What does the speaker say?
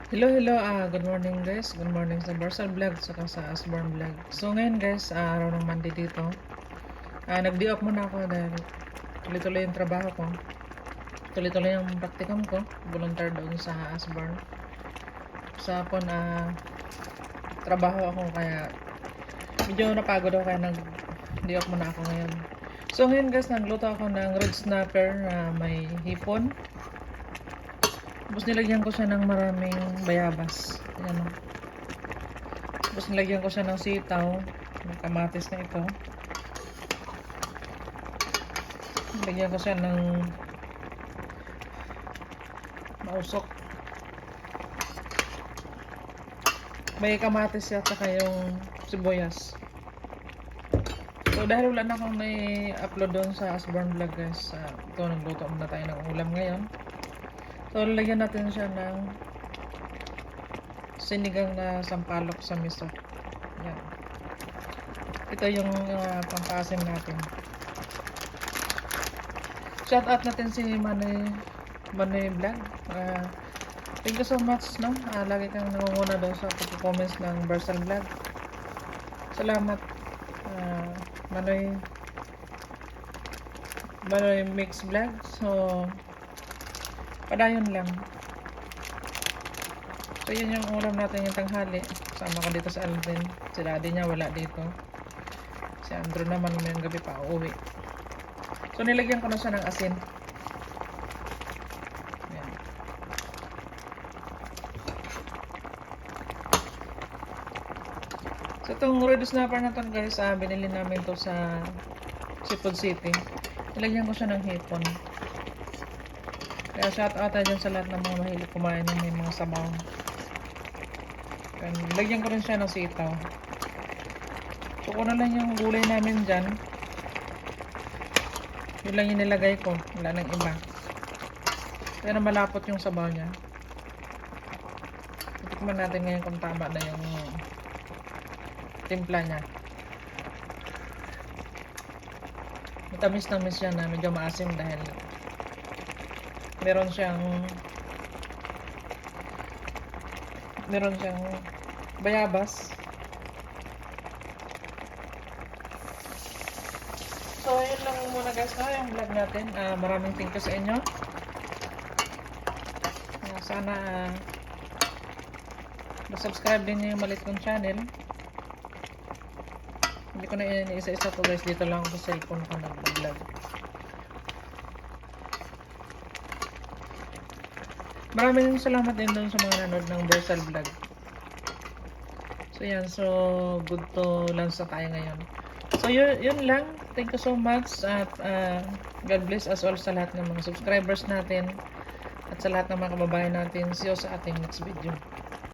Hello, good morning guys. Good morning sa Barsal Vlog saka sa Asborn Vlog. So ngayon guys, araw ng Monday dito. Nag-day off muna ako dahil tuloy-tuloy yung trabaho ko. Tuloy-tuloy yung practicum ko. Volunteer doon sa Asborn. Sa hapon, trabaho ako kaya medyo napagod ako kaya nag-day off muna ako ngayon. So ngayon guys, nagluto ako ng red snapper na may hipon. Tapos nilagyan ko siya ng maraming bayabas. Ayan o. Tapos nilagyan ko siya ng sitaw. May kamatis na ito. Nilagyan ko siya ng mausok. May kamatis siya at saka yung sibuyas. So dahil wala na akong may-upload doon sa Asborn Vlog guys. Ito, nagluto muna tayo ng ulam ngayon. So lalagyan natin siya ng sinigang na sampalok sa miso. Yan. Ito yung pampasim natin. Shout out natin si Manoy Vlog. Thank you so much, no? Lagi kang nangunguna daw sa pag-comments ng Barsal Vlog. Salamat, Manoy Mix Vlog. So padayon lang. So yun yung ulam natin yung tanghali. Sama ko dito sa Alvin. Si daddy niya wala dito. Si Andrew naman ngayong gabi pa uuwi. So nilagyan ko na siya ng asin. Ayan. So itong red snapper na to guys, binili namin to sa Seafood City. Nilagyan ko siya ng hipon. Kaya shout out dyan sa lahat ng mga mahilig kumain ng may mga sabaw. Lagyan ko rin siya ng sitaw. So kung na lang yung gulay namin dyan, yun lang yung nilagay ko. Wala nang iba. Kaya na malapot yung sabaw niya. Itikman natin ngayon kung tama na yung timpla niya. Matamis-tamis siya na medyo maasim dahil meron siyang bayabas. So yun lang muna guys na yung vlog natin. Maraming thank you sa inyo. Sana subscribe din niyo yung maliit kong channel. Hindi ko na isa-isa to guys, dito lang sa cellphone ko nag-vlog. Maraming salamat din doon sa mga nanood ng Barsal Vlog. So yan, so good to lunch na tayo ngayon. So yun lang. Thank you so much at God bless us all sa lahat ng mga subscribers natin at sa lahat ng mga kababayan natin. See you sa ating next video.